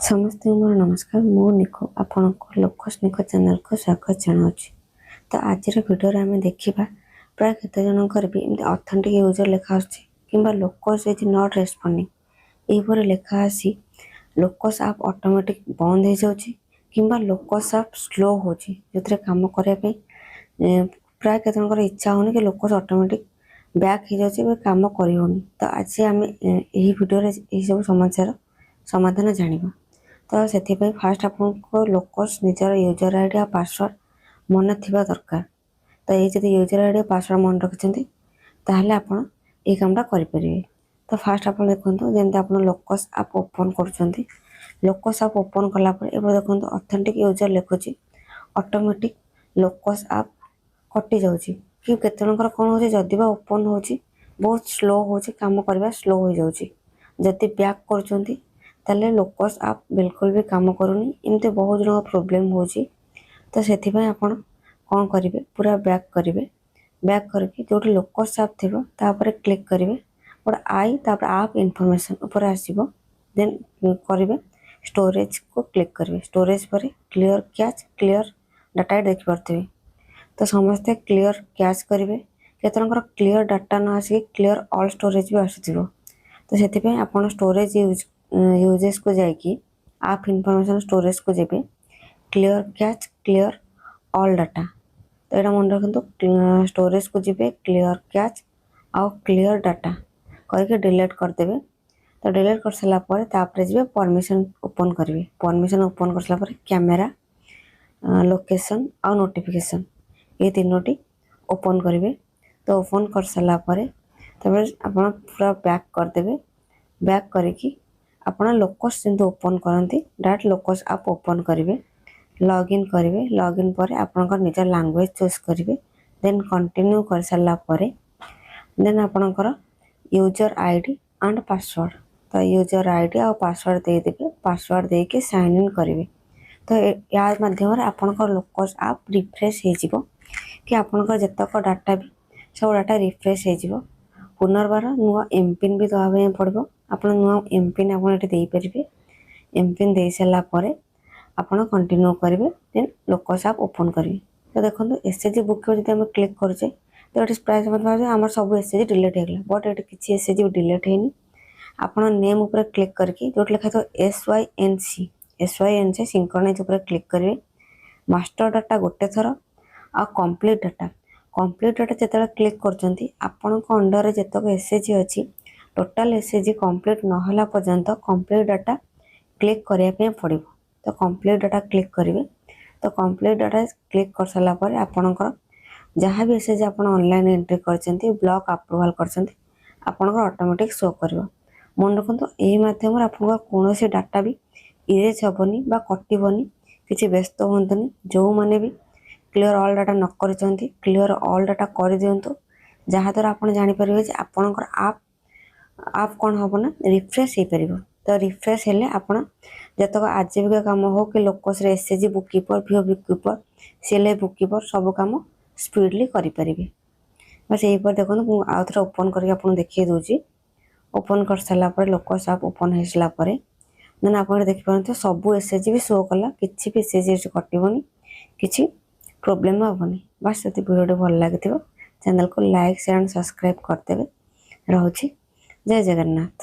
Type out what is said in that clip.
ସମସ୍ତଙ୍କୁ ମୋର ନମସ୍କାର। ମୁଁ ନିଖୁ ଆପଣଙ୍କୁ ଲୋକସ୍ ନିଖୁ ଚ୍ୟାନେଲକୁ ସ୍ୱାଗତ ଜଣାଉଛି। ତ ଆଜିର ଭିଡ଼ିଓରେ ଆମେ ଦେଖିବା ପ୍ରାୟ କେତେ ଜଣଙ୍କର ବି ଏମିତି ଅଥେଣ୍ଟିକ୍ ୟୁଜର୍ ଲେଖା ଆସୁଛି କିମ୍ବା ଲୋକସ୍ ଇଜ୍ ନଟ୍ ରେସ୍ପଣ୍ଡିଂ ଏହିପରି ଲେଖା ଆସି ଲୋକସ୍ ଆପ୍ ଅଟୋମେଟିକ୍ ବନ୍ଦ ହେଇଯାଉଛି କିମ୍ବା ଲୋକସ୍ ଆପ୍ ସ୍ଲୋ ହେଉଛି, ଯେଉଁଥିରେ କାମ କରିବା ପାଇଁ ପ୍ରାୟ କେତେ ଜଣଙ୍କର ଇଚ୍ଛା ହେଉନି କି ଲୋକସ୍ ଅଟୋମେଟିକ୍ ବ୍ୟାକ୍ ହେଇଯାଉଛି ଏବେ କାମ କରିହେଉନି। ତ ଆଜି ଆମେ ଏହି ଭିଡ଼ିଓରେ ଏହିସବୁ ସମସ୍ୟାର ସମାଧାନ ଜାଣିବା। ତ ସେଥିପାଇଁ ଫାଷ୍ଟ ଆପଣଙ୍କ ଲୋକସ୍ ନିଜର ୟୁଜର୍ ଆଇଡି ଆଉ ପାସୱାର୍ଡ଼ ମନେ ଥିବା ଦରକାର। ତ ଏଇ ଯଦି ୟୁଜର୍ ଆଇଡି ଆଉ ପାସୱାର୍ଡ଼ ମନେ ରଖିଛନ୍ତି ତାହେଲେ ଆପଣ ଏଇ କାମଟା କରିପାରିବେ। ତ ଫାଷ୍ଟ ଆପଣ ଦେଖନ୍ତୁ, ଯେମିତି ଆପଣ ଲୋକସ୍ ଆପ୍ ଓପନ୍ କରୁଛନ୍ତି, ଲୋକସ୍ ଆପ୍ ଓପନ୍ କଲା ପରେ ଏବେ ଦେଖନ୍ତୁ ଅଥେଣ୍ଟିକ୍ ୟୁଜର୍ ଲେଖୁଛି, ଅଟୋମେଟିକ୍ ଲୋକସ୍ ଆପ୍ କଟି ଯାଉଛି। କି କେତେ ଜଣଙ୍କର କ'ଣ ହେଉଛି, ଯଦି ବା ଓପନ୍ ହେଉଛି ବହୁତ ସ୍ଲୋ ହେଉଛି, କାମ କରିବା ସ୍ଲୋ ହୋଇଯାଉଛି। ଯଦି ବ୍ୟାକ୍ କରୁଛନ୍ତି ତାହେଲେ ଲୋକସ୍ ଆପ୍ ବିଲକୁଲ ବି କାମ କରୁନି। ଏମିତି ବହୁତ ଜଣଙ୍କ ପ୍ରୋବ୍ଲେମ୍ ହେଉଛି। ତ ସେଥିପାଇଁ ଆପଣ କ'ଣ କରିବେ, ପୁରା ବ୍ୟାକ୍ କରିବେ। ବ୍ୟାକ୍ କରିକି ଯେଉଁଠି ଲୋକସ୍ ଆପ୍ ଥିବ ତାପରେ କ୍ଲିକ୍ କରିବେ, ଗୋଟେ ଆଇ ତାପରେ ଆପ୍ ଇନଫର୍ମେସନ୍ ଉପରେ ଆସିବ। ଦେନ୍ କରିବେ ଷ୍ଟୋରେଜକୁ କ୍ଲିକ୍ କରିବେ। ଷ୍ଟୋରେଜ ପରେ କ୍ଲିୟର କ୍ୟାଚ୍ କ୍ଲିୟର ଡାଟା ଦେଖିପାରୁଥିବେ। ତ ସମସ୍ତେ କ୍ଲିୟର କ୍ୟାଚ୍ କରିବେ। କେତେ ଜଣଙ୍କର କ୍ଲିୟର ଡାଟା ନ ଆସିକି କ୍ଲିୟର ଅଲ୍ ଷ୍ଟୋରେଜ ବି ଆସୁଥିବ। ତ ସେଥିପାଇଁ ଆପଣ ଷ୍ଟୋରେଜ ୟୁଜେସକୁ ଯାଇକି ଆପ୍ ଇନଫର୍ମେସନ୍ ଷ୍ଟୋରେଜକୁ ଯିବେ, clear cache clear all data. ତ ଏଇଟା ମନେ ରଖନ୍ତୁ, ଷ୍ଟୋରେଜକୁ ଯିବେ, କ୍ଲିୟର କ୍ୟାଚ୍ ଆଉ କ୍ଲିୟର ଡାଟା କରିକି ଡିଲିଟ୍ କରିଦେବେ। ତ ଡିଲିଟ୍ କରିସାରିଲା ପରେ ତାପରେ ଯିବେ ପରମିଶନ୍ ଓପନ୍ କରିବେ। ପରମିଶନ୍ ଓପନ୍ କରିସାରିଲା ପରେ କ୍ୟାମେରା, ଲୋକେସନ୍ ଆଉ ନୋଟିଫିକେସନ୍ ଏ ତିନୋଟି ଓପନ୍ କରିବେ। ତ ଓପନ୍ କରିସାରିଲା ପରେ ତାପରେ ଆପଣ ପୁରା ବ୍ୟାକ୍ କରିଦେବେ। ବ୍ୟାକ୍ କରିକି ଆପଣ ଲୋକସ୍ ଯେମିତି ଓପନ୍ କରନ୍ତି ଡାଇରେକ୍ଟ ଲୋକସ୍ ଆପ୍ ଓପନ୍ କରିବେ, ଲଗ୍ଇନ୍ କରିବେ। ଲଗ୍ଇନ୍ ପରେ ଆପଣଙ୍କର ନିଜ ଲାଙ୍ଗୁଏଜ୍ ଚୁଜ୍ କରିବେ। ଦେନ୍ କଣ୍ଟିନ୍ୟୁ କରିସାରିଲା ପରେ ଦେନ୍ ଆପଣଙ୍କର ୟୁଜର୍ ଆଇଡି ଆଣ୍ଡ ପାସୱାର୍ଡ଼, ତ ୟୁଜର୍ ଆଇଡି ଆଉ ପାସୱାର୍ଡ଼ ଦେଇଦେବେ। ପାସୱାର୍ଡ଼ ଦେଇକି ସାଇନ୍ ଇନ୍ କରିବେ। ତ ୟା ମାଧ୍ୟମରେ ଆପଣଙ୍କର ଲୋକସ୍ ଆପ୍ ରିଫ୍ରେଶ୍ ହେଇଯିବ, କି ଆପଣଙ୍କର ଯେତେକ ଡାଟା ବି ସବୁ ଡାଟା ରିଫ୍ରେଶ୍ ହେଇଯିବ। ପୁନର୍ବାର ନୂଆ ଏମ୍ପିନ୍ ବି ଦେବା ପାଇଁ ପଡ଼ିବ। ଆପଣ ନୂଆ ଏମ୍ପିନ୍ ଆପଣ ଏଠି ଦେଇପାରିବେ। ଏମ୍ପିନ୍ ଦେଇସାରିଲା ପରେ ଆପଣ କଣ୍ଟିନ୍ୟୁ କରିବେ। ଦେନ୍ ଲୋକସ୍ ଆପ୍ ଓପନ୍ କରିବେ। ତ ଦେଖନ୍ତୁ ଏସ୍ଏଚଜି ବୁକ୍ ଯଦି ଆମେ କ୍ଲିକ୍ କରୁଛେ ତ ଏଠି ପ୍ରାୟ ସମୟ ଭାବୁଛେ ଆମର ସବୁ ଏସ୍ଏଚଜି ଡିଲିଟ୍ ହେଇଗଲା, ବଟ୍ ଏଠି କିଛି ଏସ୍ଏଚଜି ଡିଲିଟ୍ ହେଇନି। ଆପଣ ନେମ୍ ଉପରେ କ୍ଲିକ୍ କରିକି ଯେଉଁଠି ଲେଖାଥିବ SYNC ସିଙ୍କରନାଇଜ୍ ଉପରେ କ୍ଲିକ୍ କରିବେ। ମାଷ୍ଟର ଡାଟା ଗୋଟେ ଥର ଆଉ କମ୍ପ୍ଲିଟ୍ ଡାଟା ଯେତେବେଳେ କ୍ଲିକ୍ କରୁଛନ୍ତି ଆପଣଙ୍କ ଅଣ୍ଡରରେ ଯେତେକ ଏସ୍ଏଚଜି ଅଛି ଟୋଟାଲ୍ ଏସ୍ଏଚଜି କମ୍ପ୍ଲିଟ୍ ନହେଲା ପର୍ଯ୍ୟନ୍ତ କମ୍ପ୍ଲିଟ୍ ଡାଟା କ୍ଲିକ୍ କରିବା ପାଇଁ ପଡ଼ିବ। ତ କମ୍ପ୍ଲିଟ୍ ଡାଟା କ୍ଲିକ୍ କରିବେ। ତ କମ୍ପ୍ଲିଟ୍ ଡାଟା କ୍ଲିକ୍ କରିସାରିଲା ପରେ ଆପଣଙ୍କର ଯାହା ବି ଏସ୍ଏଚଜି ଆପଣ ଅନଲାଇନ୍ ଏଣ୍ଟ୍ରି କରିଛନ୍ତି, ବ୍ଲକ୍ ଆପ୍ରୁଭାଲ୍ କରିଛନ୍ତି, ଆପଣଙ୍କର ଅଟୋମେଟିକ୍ ଶୋ କରିବ। ମନେ ରଖନ୍ତୁ, ଏହି ମାଧ୍ୟମରେ ଆପଣଙ୍କର କୌଣସି ଡାଟା ବି ଇରେଜ୍ ହେବନି ବା କଟିବନି। କିଛି ବ୍ୟସ୍ତ ହୁଅନ୍ତୁନି। ଯେଉଁମାନେ ବି କ୍ଲିୟର ଅଲ୍ ଡାଟା ନ କରିଛନ୍ତି କ୍ଲିୟର ଅଲ୍ ଡାଟା କରିଦିଅନ୍ତୁ, ଯାହାଦ୍ୱାରା ଆପଣ ଜାଣିପାରିବେ ଯେ ଆପଣଙ୍କର ଆପ୍ କ'ଣ ହେବ ନା ରିଫ୍ରେଶ୍ ହେଇପାରିବ। ତ ରିଫ୍ରେଶ୍ ହେଲେ ଆପଣ ଯେତେକ ଆଜୀବିକା କାମ ହେଉ କି ଲୋକସ୍ରେ SHG bookkeeper, VO bookkeeper, CLI bookkeeper ସବୁ କାମ ସ୍ପିଡ଼ଲି କରିପାରିବେ। ବାସ୍ ଏହିପରି ଦେଖନ୍ତୁ, ମୁଁ ଆଉ ଥରେ ଓପନ୍ କରିକି ଆପଣଙ୍କୁ ଦେଖାଇ ଦେଉଛି। ଓପନ୍ କରିସାରିଲା ପରେ ଲୋକସ୍ ଆପ୍ ଓପନ୍ ହେଇସାରିଲା ପରେ ଦେନ୍ ଆପଣ ଦେଖିପାରନ୍ତି ସବୁ ଏସ୍ଏଚଜି ବି ଶୋ କଲା, କିଛି ବି ଏସ୍ଏଚଜି କଟିବନି, କିଛି ପ୍ରୋବ୍ଲେମ୍ ହେବନି। ବାସ୍ ଯଦି ଭିଡ଼ିଓଟି ଭଲ ଲାଗିଥିବ ଚ୍ୟାନେଲକୁ ଲାଇକ୍ ସେୟାର ଆଣ୍ଡ ସବସ୍କ୍ରାଇବ୍ କରିଦେବେ। ରହୁଛି, ଜୟ ଜଗନ୍ନାଥ।